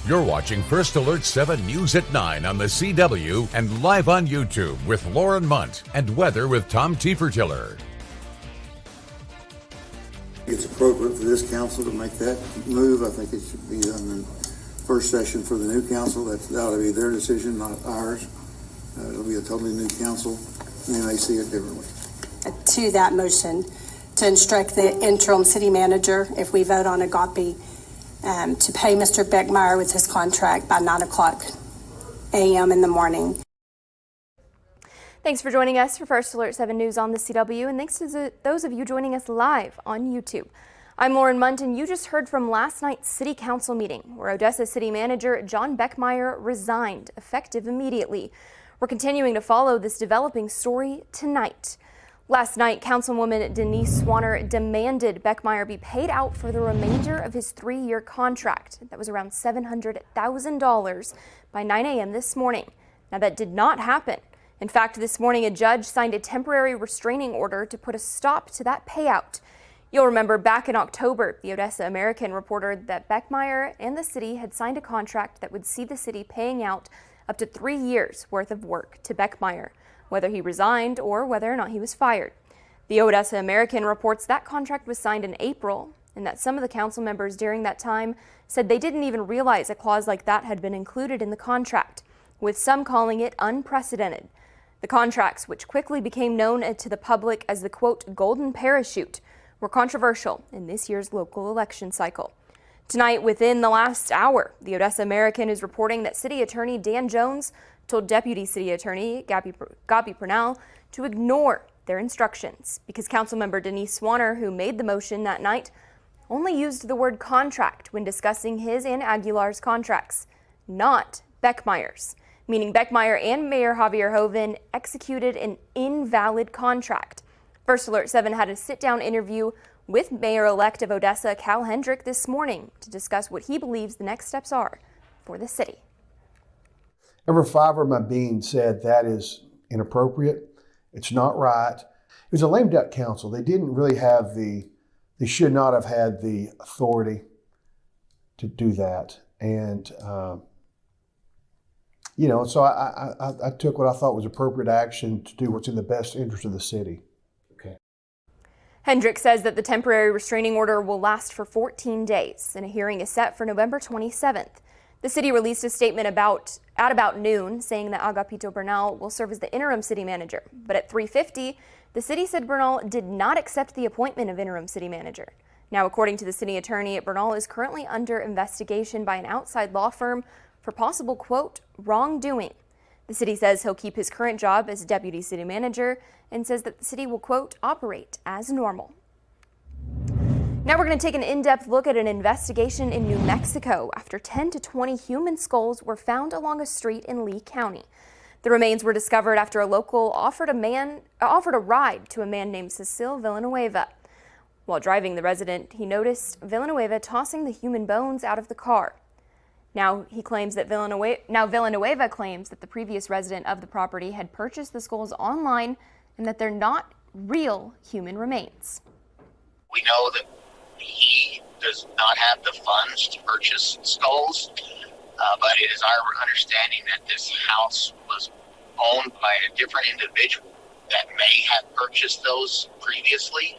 You're watching First Alert 7 News at 9 on the CW and live on YouTube with Lauren Munt and weather with Tom Tiefertiller. It's appropriate for this council to make that move. I think it should be done in the first session for the new council. That ought to be their decision, not ours. It'll be a totally new council, and they may see it differently. To that motion, to instruct the interim city manager, if we vote on Agape, to pay Mr. Beckmeyer with his contract by 9 o'clock a.m. in the morning. Thanks for joining us for First Alert 7 News on the CW, and thanks to those of you joining us live on YouTube. I'm Lauren Munt, and you just heard from last night's City Council meeting, where Odessa City Manager John Beckmeyer resigned, effective immediately. We're continuing to follow this developing story tonight. Last night, Councilwoman Denise Swanner demanded Beckmeyer be paid out for the remainder of his 3-year contract. That was around $700,000 by 9 a.m. this morning. Now, that did not happen. In fact, this morning, a judge signed a temporary restraining order to put a stop to that payout. You'll remember back in October, the Odessa American reported that Beckmeyer and the city had signed a contract that would see the city paying out up to 3 years worth of work to Beckmeyer, whether he resigned or whether or not he was fired. The Odessa American reports that contract was signed in April and that some of the council members during that time said they didn't even realize a clause like that had been included in the contract, with some calling it unprecedented. The contracts, which quickly became known to the public as the, quote, golden parachute, were controversial in this year's local election cycle. Tonight, within the last hour, the Odessa American is reporting that City Attorney Dan Jones told Deputy City Attorney Gabi Purnell to ignore their instructions because Councilmember Denise Swanner, who made the motion that night, only used the word contract when discussing his and Aguilar's contracts, not Beckmeyer's, meaning Beckmeyer and Mayor Javier Hoven executed an invalid contract. First Alert 7 had a sit-down interview with Mayor-elect of Odessa, Cal Hendrick, this morning to discuss what he believes the next steps are for the city. Every fiber of my being said that is inappropriate. It's not right. It was a lame duck council. They didn't really have they should not have had the authority to do that. And, so I took what I thought was appropriate action to do what's in the best interest of the city. Okay. Hendrick says that the temporary restraining order will last for 14 days, and a hearing is set for November 27th. The city released a statement at about noon saying that Agapito Bernal will serve as the interim city manager. But at 3:50, the city said Bernal did not accept the appointment of interim city manager. Now, according to the city attorney, Bernal is currently under investigation by an outside law firm for possible, quote, wrongdoing. The city says he'll keep his current job as deputy city manager and says that the city will, quote, operate as normal. Now we're going to take an in-depth look at an investigation in New Mexico after 10 to 20 human skulls were found along a street in Lee County. The remains were discovered after a local offered a ride to a man named Cecil Villanueva. While driving the resident, he noticed Villanueva tossing the human bones out of the car. Now Villanueva claims that the previous resident of the property had purchased the skulls online and that they're not real human remains. We know that he does not have the funds to purchase skulls, but it is our understanding that this house was owned by a different individual that may have purchased those previously,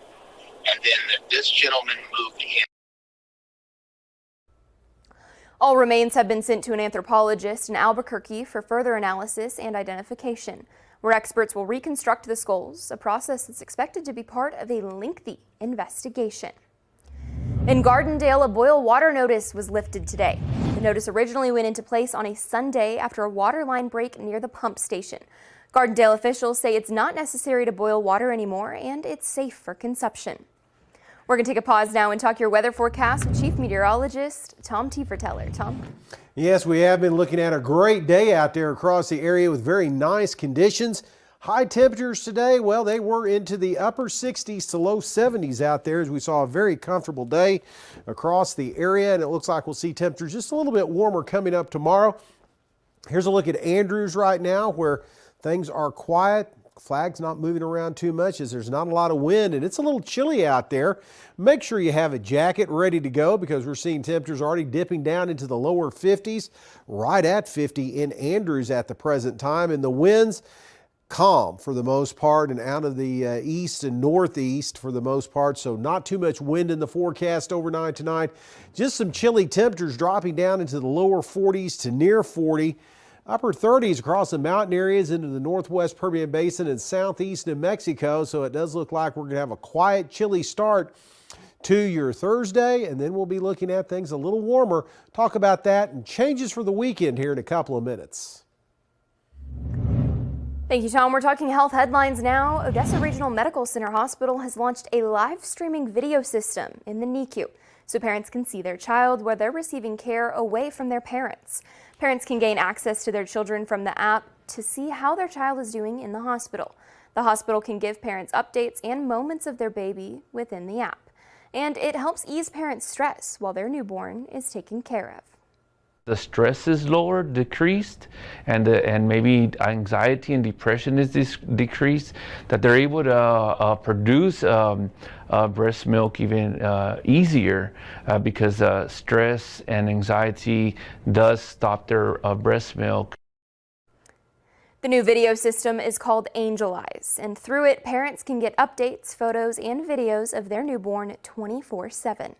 and then that this gentleman moved in. All remains have been sent to an anthropologist in Albuquerque for further analysis and identification, where experts will reconstruct the skulls, a process that's expected to be part of a lengthy investigation. In Gardendale, a boil water notice was lifted today. The notice originally went into place on a Sunday after a water line break near the pump station. Gardendale officials say it's not necessary to boil water anymore and it's safe for consumption. We're going to take a pause now and talk your weather forecast with Chief Meteorologist Tom Tiefertiller. Tom? Yes, we have been looking at a great day out there across the area with very nice conditions. High temperatures today, well, they were into the upper 60s to low 70s out there as we saw a very comfortable day across the area, and it looks like we'll see temperatures just a little bit warmer coming up tomorrow. Here's a look at Andrews right now where things are quiet. Flag's not moving around too much as there's not a lot of wind and it's a little chilly out there. Make sure you have a jacket ready to go because we're seeing temperatures already dipping down into the lower 50s, right at 50 in Andrews at the present time. And the winds calm for the most part and out of the east and northeast for the most part, so not too much wind in the forecast overnight tonight. Just some chilly temperatures dropping down into the lower 40s to near 40. Upper 30s across the mountain areas into the northwest Permian Basin and southeast New Mexico, so it does look like we're going to have a quiet, chilly start to your Thursday, and then we'll be looking at things a little warmer. Talk about that and changes for the weekend here in a couple of minutes. Thank you, Tom. We're talking health headlines now. Odessa Regional Medical Center Hospital has launched a live streaming video system in the NICU so parents can see their child while they're receiving care away from their parents. Parents can gain access to their children from the app to see how their child is doing in the hospital. The hospital can give parents updates and moments of their baby within the app. And it helps ease parents' stress while their newborn is taken care of. The stress is lower, decreased, and maybe anxiety and depression is decreased, that they're able to produce breast milk even easier because stress and anxiety does stop their breast milk. The new video system is called Angel Eyes, and through it, parents can get updates, photos, and videos of their newborn 24/7.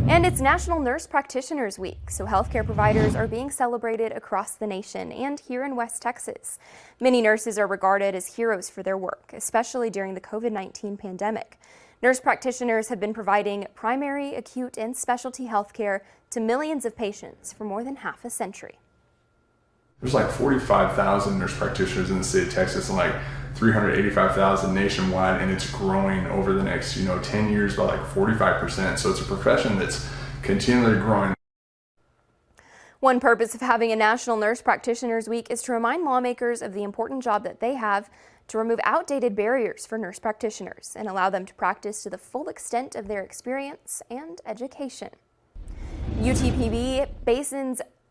And it's National Nurse Practitioners Week, so healthcare providers are being celebrated across the nation and here in West Texas. Many nurses are regarded as heroes for their work, especially during the COVID-19 pandemic. Nurse practitioners have been providing primary, acute, and specialty healthcare to millions of patients for more than half a century. There's like 45,000 nurse practitioners in the state of Texas and like 385,000 nationwide, and it's growing over the next 10 years by like 45%. So it's a profession that's continually growing. One purpose of having a National Nurse Practitioners Week is to remind lawmakers of the important job that they have to remove outdated barriers for nurse practitioners and allow them to practice to the full extent of their experience and education.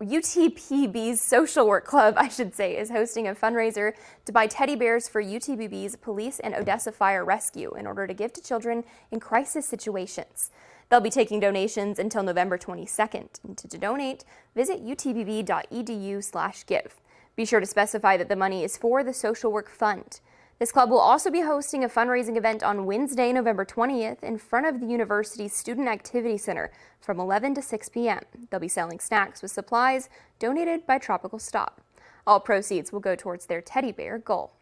UTPB's Social Work Club, is hosting a fundraiser to buy teddy bears for UTPB's Police and Odessa Fire Rescue in order to give to children in crisis situations. They'll be taking donations until November 22nd. And to donate, visit utpb.edu/give. Be sure to specify that the money is for the Social Work Fund. This club will also be hosting a fundraising event on Wednesday, November 20th in front of the university's Student Activity Center from 11 to 6 p.m. They'll be selling snacks with supplies donated by Tropical Stop. All proceeds will go towards their teddy bear goal.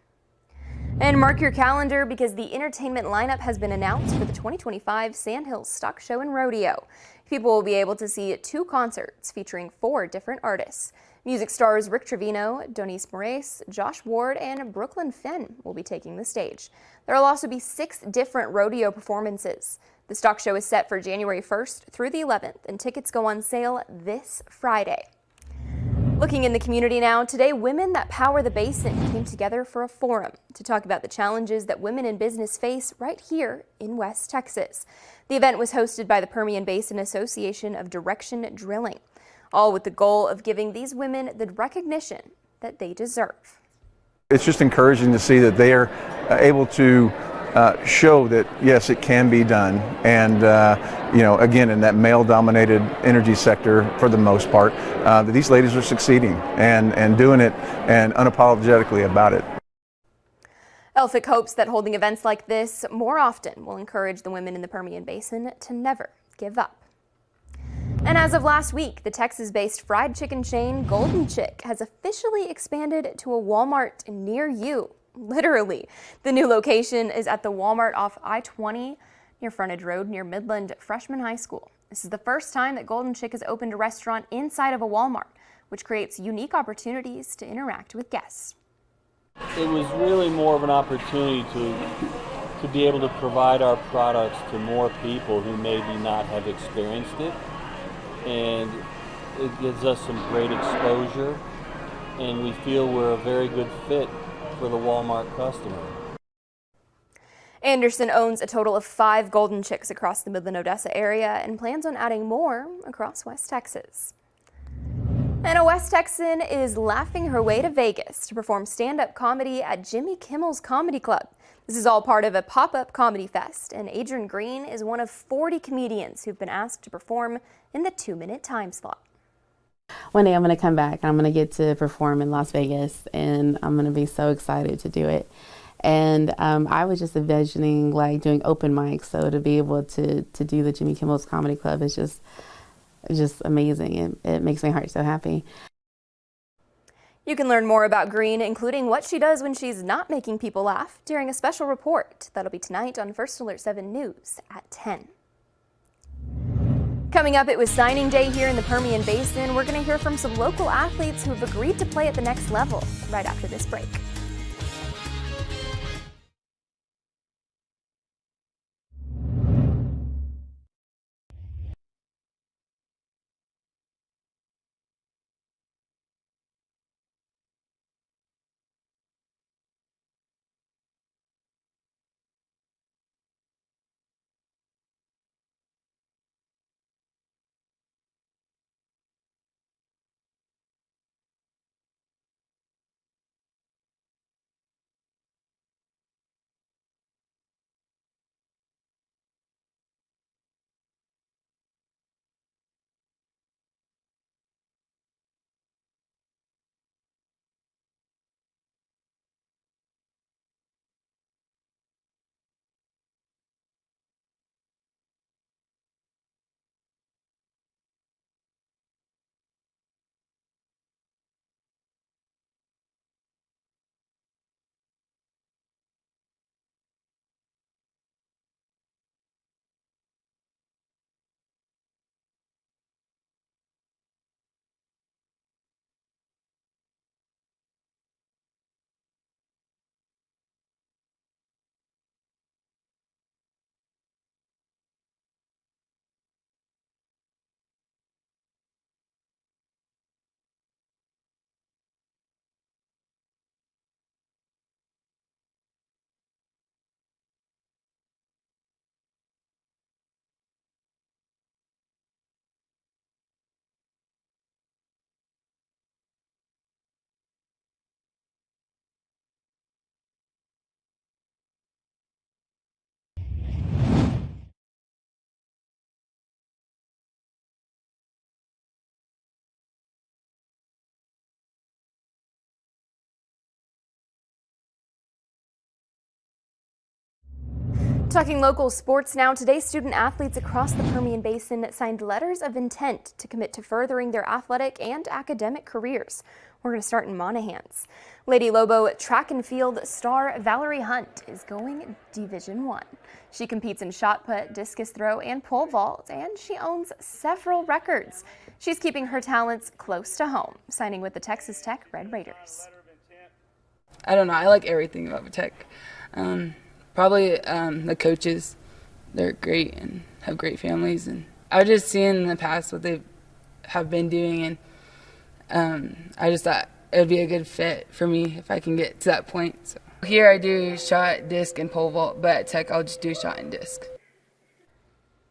And mark your calendar because the entertainment lineup has been announced for the 2025 Sandhills Stock Show and Rodeo. People will be able to see 2 concerts featuring 4 different artists. Music stars Rick Trevino, Donice Moraes, Josh Ward, and Brooklyn Finn will be taking the stage. There will also be 6 different rodeo performances. The stock show is set for January 1st through the 11th, and tickets go on sale this Friday. Looking in the community now, today Women That Power the Basin came together for a forum to talk about the challenges that women in business face right here in West Texas. The event was hosted by the Permian Basin Association of Direction Drilling, all with the goal of giving these women the recognition that they deserve. It's just encouraging to see that they are able to show that, yes, it can be done. And, again, in that male-dominated energy sector, for the most part, that these ladies are succeeding and doing it and unapologetically about it. Elphick hopes that holding events like this more often will encourage the women in the Permian Basin to never give up. And as of last week, the Texas-based fried chicken chain Golden Chick has officially expanded to a Walmart near you. Literally. The new location is at the Walmart off I-20 near Frontage Road near Midland Freshman High School. This is the first time that Golden Chick has opened a restaurant inside of a Walmart, which creates unique opportunities to interact with guests. It was really more of an opportunity to be able to provide our products to more people who maybe not have experienced it. And it gives us some great exposure, and we feel we're a very good fit for the Walmart customer. Anderson owns a total of 5 Golden Chicks across the Midland Odessa area and plans on adding more across West Texas. And a West Texan is laughing her way to Vegas to perform stand-up comedy at Jimmy Kimmel's Comedy Club. This is all part of a pop-up comedy fest, and Adrian Green is one of 40 comedians who've been asked to perform in the 2-minute time slot. One day I'm going to come back and I'm going to get to perform in Las Vegas, and I'm going to be so excited to do it. And I was just envisioning like doing open mics, so to be able to do the Jimmy Kimmel's Comedy Club is just amazing. It makes my heart so happy. You can learn more about Green, including what she does when she's not making people laugh, during a special report that'll be tonight on First Alert 7 News at 10. Coming up, it was signing day here in the Permian Basin. We're going to hear from some local athletes who have agreed to play at the next level right after this break. Talking local sports now, today student athletes across the Permian Basin signed letters of intent to commit to furthering their athletic and academic careers. We're going to start in Monahans. Lady Lobo track and field star Valerie Hunt is going Division I. She competes in shot put, discus throw, and pole vault, and she owns several records. She's keeping her talents close to home, signing with the Texas Tech Red Raiders. I don't know. I like everything about Tech. Probably the coaches. They're great and have great families. And I've just seen in the past what they have been doing, and I just thought it would be a good fit for me if I can get to that point. So here I do shot, disc, and pole vault, but at Tech I'll just do shot and disc.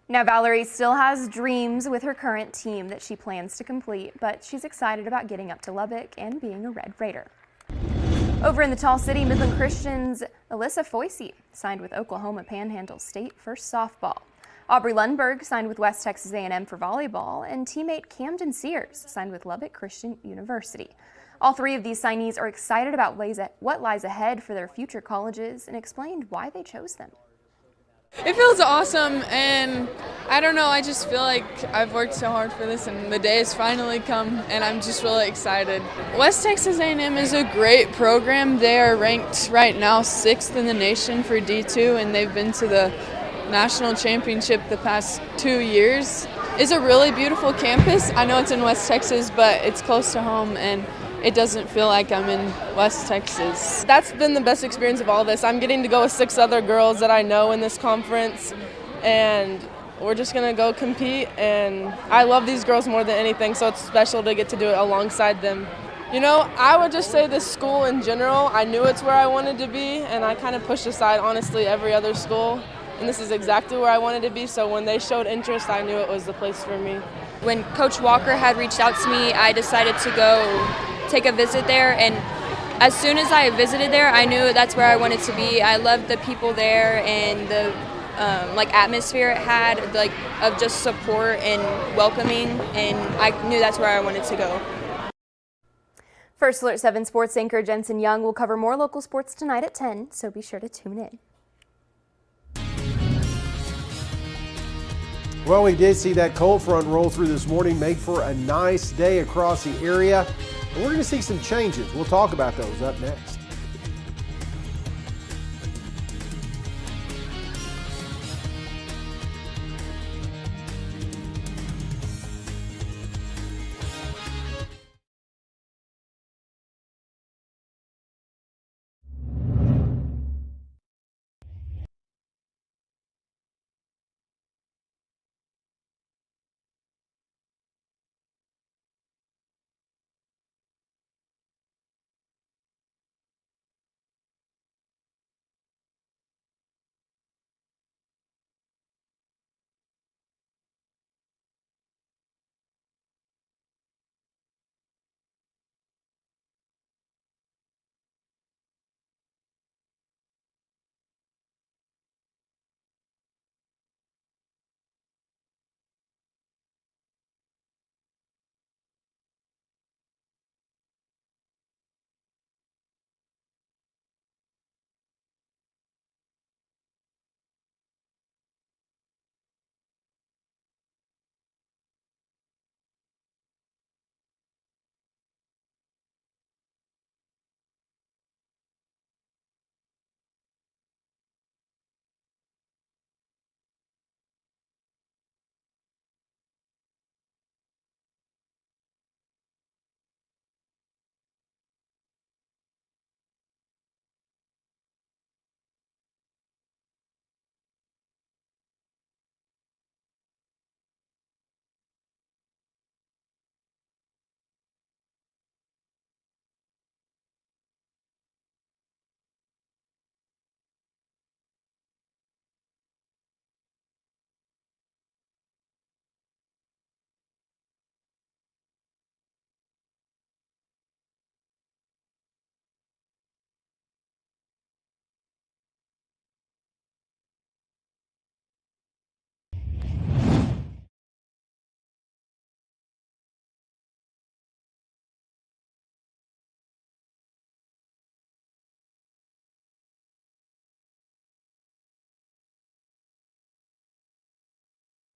Now Valerie still has dreams with her current team that she plans to complete, but she's excited about getting up to Lubbock and being a Red Raider. Over in the Tall City, Midland Christian's Alyssa Foisey signed with Oklahoma Panhandle State for softball. Aubrey Lundberg signed with West Texas A&M for volleyball, and teammate Camden Sears signed with Lubbock Christian University. All three of these signees are excited about what lies ahead for their future colleges and explained why they chose them. It feels awesome, and I don't know, I just feel like I've worked so hard for this and the day has finally come, and I'm just really excited. West Texas A&M is a great program. They are ranked right now 6th in the nation for D2, and they've been to the national championship the past 2 years. It's a really beautiful campus. I know it's in West Texas, but it's close to home, and it doesn't feel like I'm in West Texas. That's been the best experience of all this. I'm getting to go with 6 other girls that I know in this conference, and we're just gonna go compete, and I love these girls more than anything, so it's special to get to do it alongside them. You know, I would just say this school in general, I knew it's where I wanted to be, and I kind of pushed aside, honestly, every other school, and this is exactly where I wanted to be, so when they showed interest, I knew it was the place for me. When Coach Walker had reached out to me, I decided to go take a visit there, and as soon as I visited there, I knew that's where I wanted to be. I loved the people there and the atmosphere it had, of just support and welcoming, and I knew that's where I wanted to go. First Alert 7 sports anchor Jensen Young will cover more local sports tonight at 10, so be sure to tune in. Well, we did see that cold front roll through this morning, made for a nice day across the area. And we're going to see some changes. We'll talk about those up next.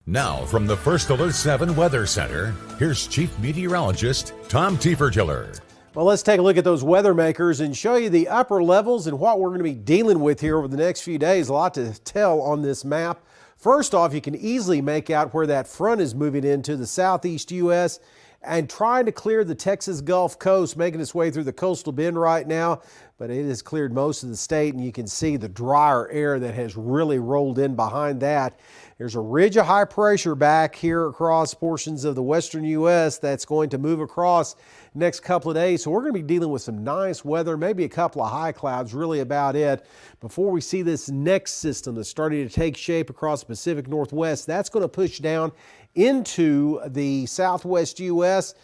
Now, from the First Alert 7 Weather Center, here's Chief Meteorologist Tom Tiefertiller. Well, let's take a look at those weather makers and show you the upper levels and what we're going to be dealing with here over the next few days. A lot to tell on this map. First off, you can easily make out where that front is moving into the southeast U.S. and trying to clear the Texas Gulf Coast, making its way through the coastal bend right now. But it has cleared most of the state, and you can see the drier air that has really rolled in behind that. There's a ridge of high pressure back here across portions of the western U.S. that's going to move across next couple of days. So we're going to be dealing with some nice weather, maybe a couple of high clouds, really about it, before we see this next system that's starting to take shape across the Pacific Northwest. That's going to push down into the southwest U.S.,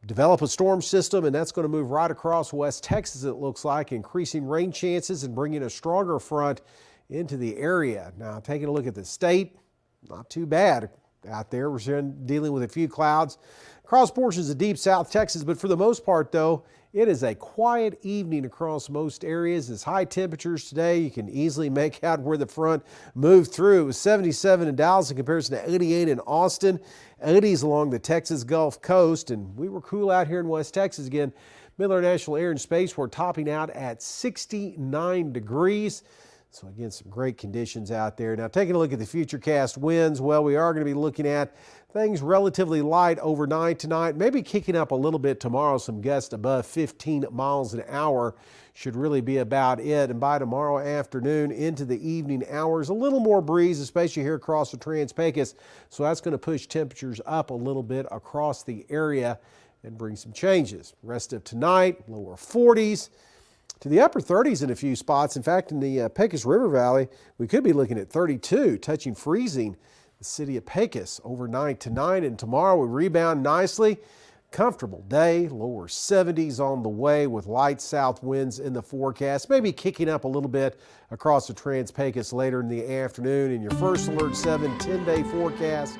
develop a storm system, and that's going to move right across West Texas, it looks like, increasing rain chances and bringing a stronger front into the area. Now, taking a look at the state, not too bad out there. We're dealing with a few clouds across portions of deep South Texas, but for the most part, though, it is a quiet evening across most areas. It's high temperatures today. You can easily make out where the front moved through. It was 77 in Dallas in comparison to 88 in Austin. 80s along the Texas Gulf Coast, and we were cool out here in West Texas again. Miller National Air and Space, we're topping out at 69 degrees. So again, some great conditions out there. Now, taking a look at the futurecast winds, well, we are going to be looking at things relatively light overnight tonight, maybe kicking up a little bit tomorrow. Some gusts above 15 miles an hour should really be about it. And by tomorrow afternoon into the evening hours, a little more breeze, especially here across the Trans-Pecos. So that's going to push temperatures up a little bit across the area and bring some changes. Rest of tonight, lower 40s. To the upper 30s in a few spots. In fact, in the Pecos River Valley, we could be looking at 32, touching freezing the city of Pecos overnight tonight, and tomorrow we rebound nicely. Comfortable day, lower 70s on the way with light south winds in the forecast, maybe kicking up a little bit across the Trans-Pecos later in the afternoon. In your first Alert 7 10-day forecast,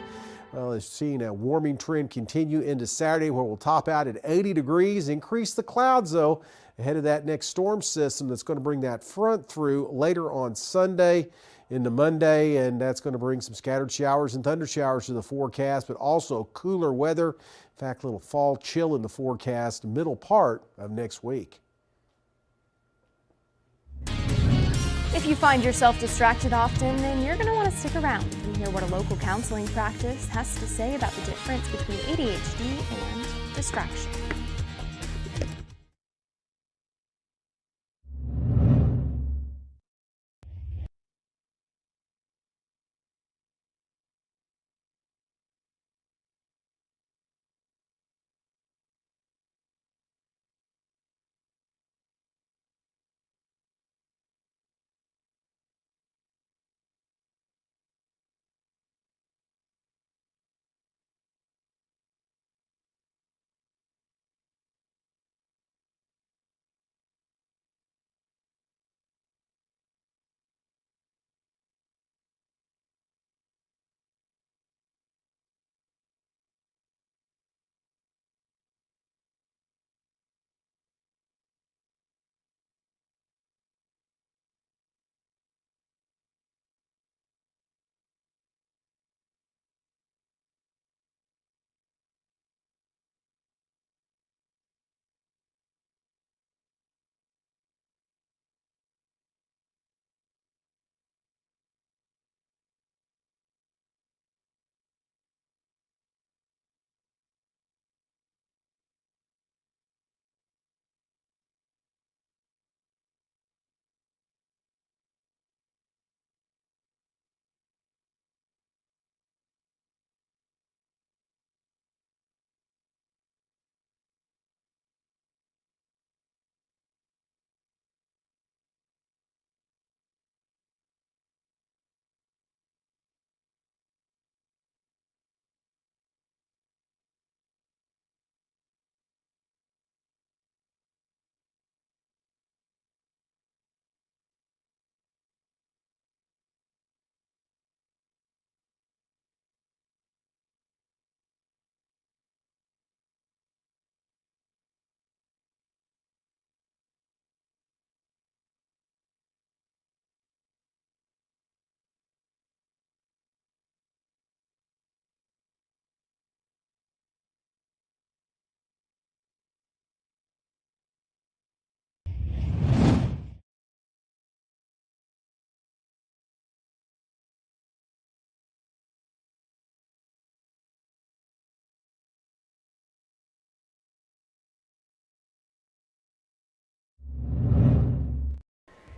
well, it's seeing a warming trend continue into Saturday, where we'll top out at 80 degrees. Increase the clouds, though, ahead of that next storm system that's going to bring that front through later on Sunday into Monday, and that's going to bring some scattered showers and thunder showers to the forecast, but also cooler weather. In fact, a little fall chill in the forecast middle part of next week. If you find yourself distracted often, then you're going to want to stick around and hear what a local counseling practice has to say about the difference between ADHD and distraction.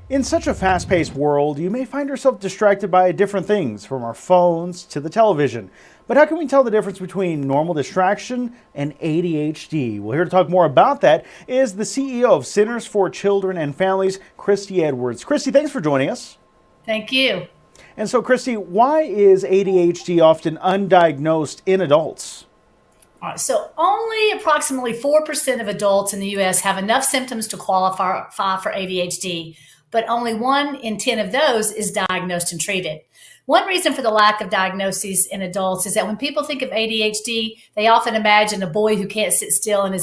In such a fast-paced world, you may find yourself distracted by different things, from our phones to the television. But how can we tell the difference between normal distraction and ADHD? Well, here to talk more about that is the CEO of Centers for Children and Families, Christy Edwards. Christy, thanks for joining us. Thank you. And so, Christy, why is ADHD often undiagnosed in adults? All right, so only approximately 4% of adults in the U.S. have enough symptoms to qualify for ADHD, but only 1 in 10 of those is diagnosed and treated. One reason for the lack of diagnoses in adults is that when people think of ADHD, they often imagine a boy who can't sit still and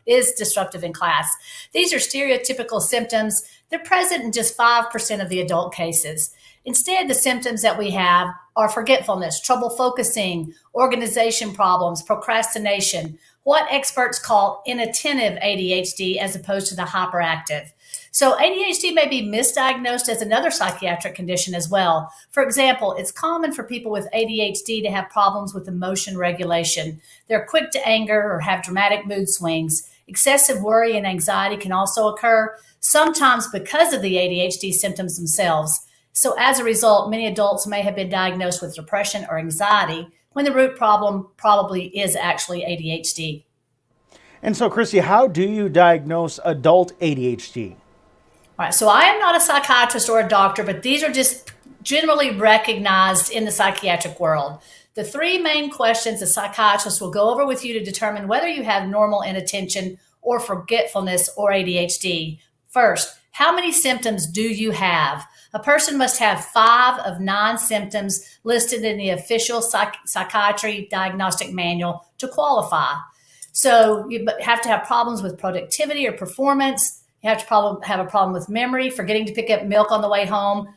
is disruptive in class. These are stereotypical symptoms. They're present in just 5% of the adult cases. Instead, the symptoms that we have are forgetfulness, trouble focusing, organization problems, procrastination, what experts call inattentive ADHD as opposed to the hyperactive. So ADHD may be misdiagnosed as another psychiatric condition as well. For example, it's common for people with ADHD to have problems with emotion regulation. They're quick to anger or have dramatic mood swings. Excessive worry and anxiety can also occur, sometimes because of the ADHD symptoms themselves. So as a result, many adults may have been diagnosed with depression or anxiety when the root problem probably is actually ADHD. And so, Christy, how do you diagnose adult ADHD? All right, so I am not a psychiatrist or a doctor, but these are just generally recognized in the psychiatric world. The three main questions a psychiatrist will go over with you to determine whether you have normal inattention or forgetfulness or ADHD. First, how many symptoms do you have? A person must have 5 of 9 symptoms listed in the official psychiatry diagnostic manual to qualify. So you have to have problems with productivity or performance. You have to have a problem with memory, forgetting to pick up milk on the way home,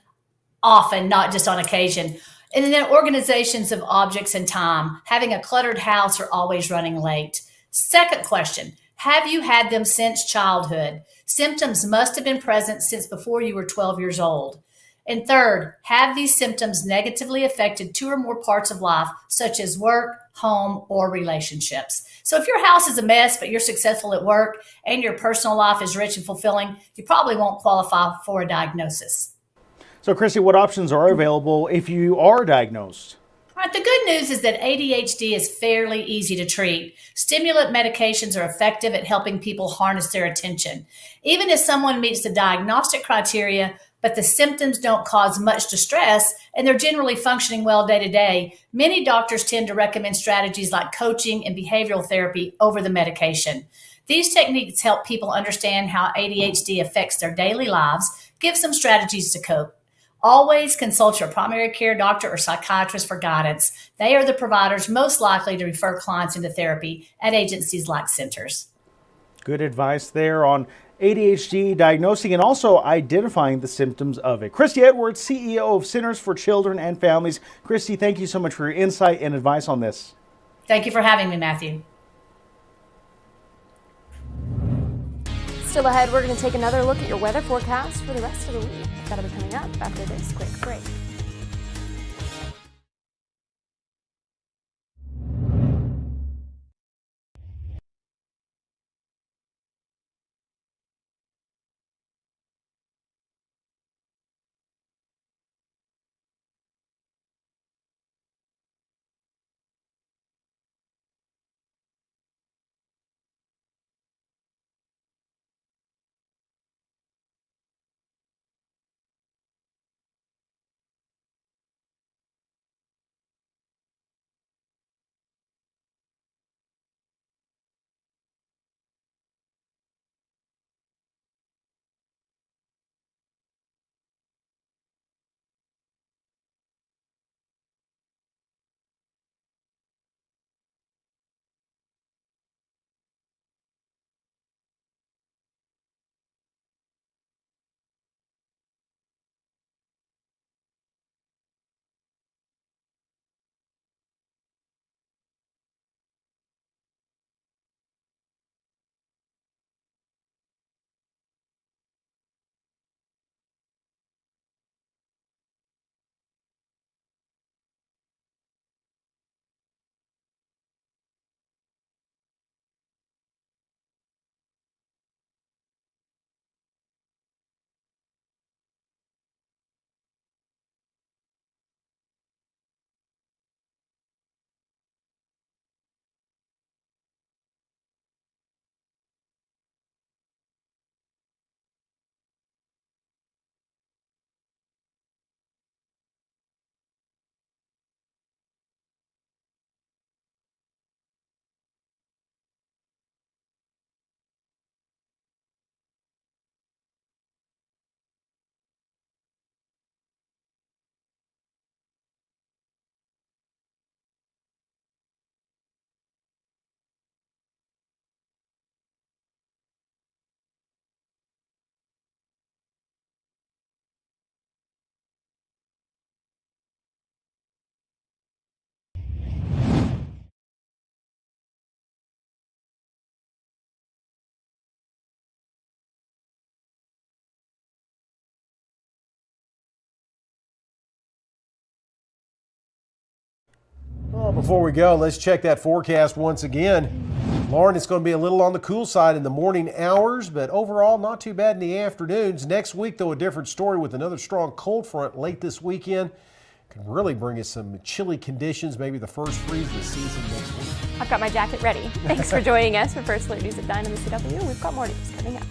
often, not just on occasion. And then organizations of objects and time, having a cluttered house or always running late. Second question, have you had them since childhood? Symptoms must have been present since before you were 12 years old. And third, have these symptoms negatively affected 2 or more parts of life, such as work, home, or relationships? So if your house is a mess, but you're successful at work and your personal life is rich and fulfilling, you probably won't qualify for a diagnosis. So, Christy, what options are available if you are diagnosed? All right, the good news is that ADHD is fairly easy to treat. Stimulant medications are effective at helping people harness their attention. Even if someone meets the diagnostic criteria, but the symptoms don't cause much distress and they're generally functioning well day to day, many doctors tend to recommend strategies like coaching and behavioral therapy over the medication. These techniques help people understand how ADHD affects their daily lives, give some strategies to cope. Always consult your primary care doctor or psychiatrist for guidance. They are the providers most likely to refer clients into therapy at agencies like centers. Good advice there on ADHD, diagnosing and also identifying the symptoms of it. Christy Edwards, CEO of Centers for Children and Families. Christy, thank you so much for your insight and advice on this. Thank you for having me, Matthew. Still ahead, we're going to take another look at your weather forecast for the rest of the week. That'll be coming up after this quick break. Well, before we go, let's check that forecast once again. Lauren, it's going to be a little on the cool side in the morning hours, but overall not too bad in the afternoons. Next week, though, a different story with another strong cold front late this weekend. Can really bring us some chilly conditions, maybe the first freeze of the season next week. I've got my jacket ready. Thanks for joining us for First Alert News at 9 on the CW. We've got more news coming up.